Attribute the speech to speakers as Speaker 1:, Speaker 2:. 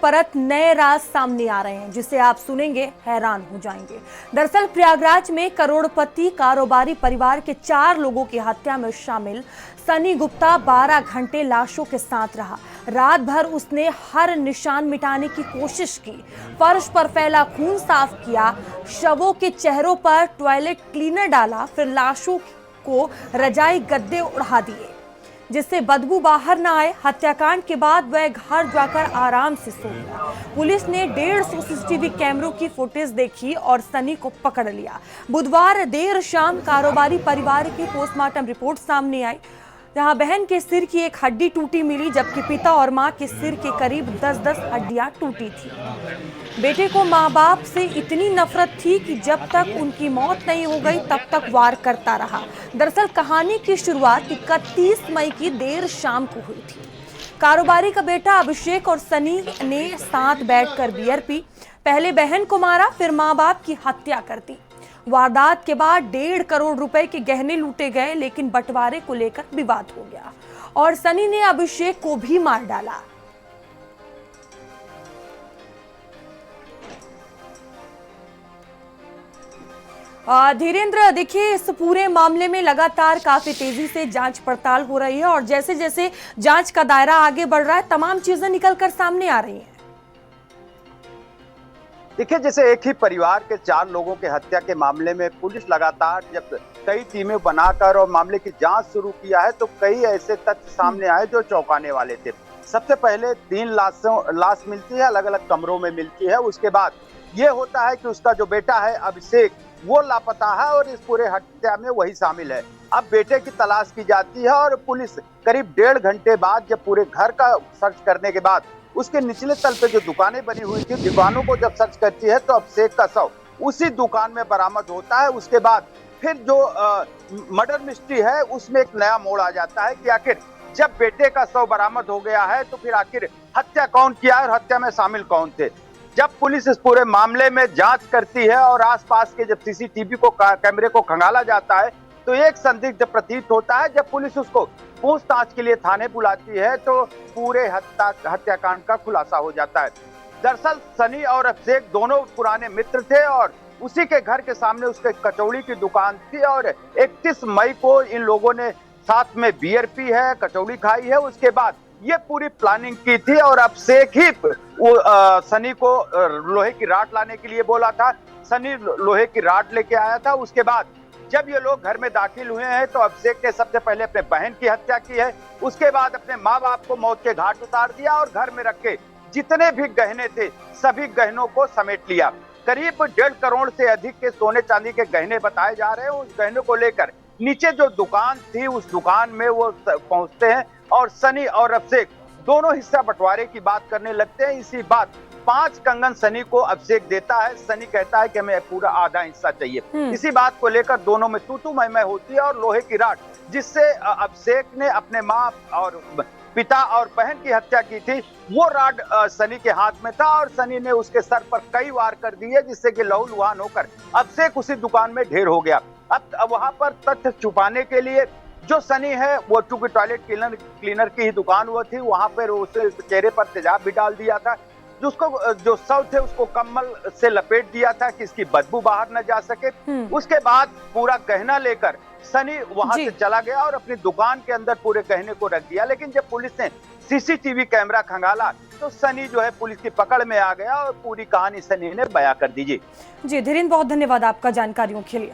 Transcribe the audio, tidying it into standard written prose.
Speaker 1: परत नए राज सामने आ रहे हैं जिसे आप सुनेंगे हैरान हो जाएंगे। दरअसल प्रयागराज में करोड़पति कारोबारी परिवार के 4 लोगों की हत्या में शामिल सनी गुप्ता 12 घंटे लाशों के साथ रहा। रात भर उसने हर निशान मिटाने की कोशिश की, फर्श पर फैला खून साफ किया, शवों के चेहरों पर टॉयलेट क्लीनर डाला, फिर लाशों को रजाई गद्दे उड़ा दिए जिससे बदबू बाहर न आए। हत्याकांड के बाद वह घर जाकर आराम से सो गया। पुलिस ने 150 सीसीटीवी कैमरों की फुटेज देखी और सनी को पकड़ लिया। बुधवार देर शाम कारोबारी परिवार की पोस्टमार्टम रिपोर्ट सामने आई, जहां बहन के सिर की एक हड्डी टूटी मिली, जबकि पिता और मां के सिर के करीब 10-10 हड्डियां टूटी थी। बेटे को मां बाप से इतनी नफरत थी कि जब तक उनकी मौत नहीं हो गई तब तक वार करता रहा। दरअसल कहानी की शुरुआत 31 मई की देर शाम को हुई थी। कारोबारी का बेटा अभिषेक और सनी ने साथ बैठकर बियर पी। पहले बहन को मारा, फिर मां बाप की हत्या कर दी। वारदात के बाद 1.5 करोड़ रुपए के गहने लूटे गए, लेकिन बंटवारे को लेकर विवाद हो गया और सनी ने अभिषेक को भी मार डाला। धीरेन्द्र, देखिए, इस पूरे मामले में लगातार काफी तेजी से जांच पड़ताल हो रही है और जैसे जैसे जांच का दायरा आगे बढ़ रहा है, तमाम चीजें निकलकर सामने आ रही हैं।
Speaker 2: देखिए, जैसे एक ही परिवार के 4 लोगों के हत्या के मामले में पुलिस लगातार जब कई टीमें बनाकर और मामले की जांच शुरू किया है तो कई ऐसे तथ्य सामने आए जो चौंकाने वाले थे। सबसे पहले 3 लाश मिलती है, अलग अलग कमरों में मिलती है। उसके बाद ये होता है कि उसका जो बेटा है अभिषेक, वो लापता है और इस पूरे हत्या में वही शामिल है। अब बेटे की तलाश की जाती है और पुलिस करीब 1.5 घंटे बाद जब पूरे घर का सर्च करने के बाद उसके निचले तल पे जो दुकानें बनी हुई थी, दुकानों को जब सर्च करती है तो अभिषेक का शव उसी दुकान में बरामद होता है। उसके बाद फिर जो मर्डर मिस्ट्री है उसमें एक नया मोड़ आ जाता है कि आखिर जब बेटे का शव बरामद हो गया है तो फिर आखिर हत्या कौन किया और हत्या में शामिल कौन थे। जब पुलिस इस पूरे मामले में जांच करती है और आसपास के जब सीसीटीवी को कैमरे को खंगाला जाता है तो एक संदिग्ध प्रतीत होता है। जब पुलिस उसको पूछताछ के लिए थाने बुलाती है तो पूरे हत्याकांड का खुलासा हो जाता है। दरअसल सनी और अभिषेक दोनों पुराने मित्र थे और उसी के घर के सामने उसके कचौड़ी की दुकान थी और 31 मई को इन लोगों ने साथ में बियर पी है, कचौड़ी खाई है। उसके बाद ये पूरी प्लानिंग की थी और अभिषेक ही सनी को लोहे की राड लाने के लिए बोला था। सनी लोहे की राड लेके आया था। उसके बाद जब ये लोग घर में दाखिल हुए हैं तो अभिषेक ने सबसे पहले अपने बहन की हत्या की है। उसके बाद अपने माँ बाप को मौत के घाट उतार दिया और घर में रखे जितने भी गहने थे सभी गहनों को समेट लिया। करीब 1.5 करोड़ से अधिक के सोने चांदी के गहने बताए जा रहे हैं। उस गहनों को लेकर नीचे जो दुकान थी उस दुकान में वो पहुंचते हैं और सनी और अभिषेक दोनों हिस्सा बंटवारे की बात करने लगते हैं। इसी बात 5 कंगन सनी को अभिषेक देता है। सनी कहता है कि हमें पूरा आधा हिस्सा चाहिए। इसी बात को लेकर दोनों में तू मैं होती है और लोहे की राड जिससे अभिषेक ने अपने माँ और पिता और बहन की हत्या की थी वो राड सनी के हाथ में था और सनी ने उसके सर पर कई वार कर दिए जिससे कि लहूलुहान होकर अभिषेक उसी दुकान में ढेर हो गया। अब वहां पर तथ्य छुपाने के लिए जो सनी है वो चूंकि टॉयलेट क्लीनर की ही दुकान वो थी, वहां पर उसे चेहरे पर तेजाब भी डाल दिया था। जो शव थे उसको कम्बल से लपेट दिया था कि इसकी बदबू बाहर न जा सके। उसके बाद पूरा गहना लेकर सनी वहां से चला गया और अपनी दुकान के अंदर पूरे गहने को रख दिया। लेकिन जब पुलिस ने सीसीटीवी कैमरा खंगाला तो सनी जो है पुलिस की पकड़ में आ गया और पूरी कहानी सनी ने बयां कर दी। जी
Speaker 1: धीरेन्द्र, बहुत धन्यवाद आपका जानकारियों के लिए।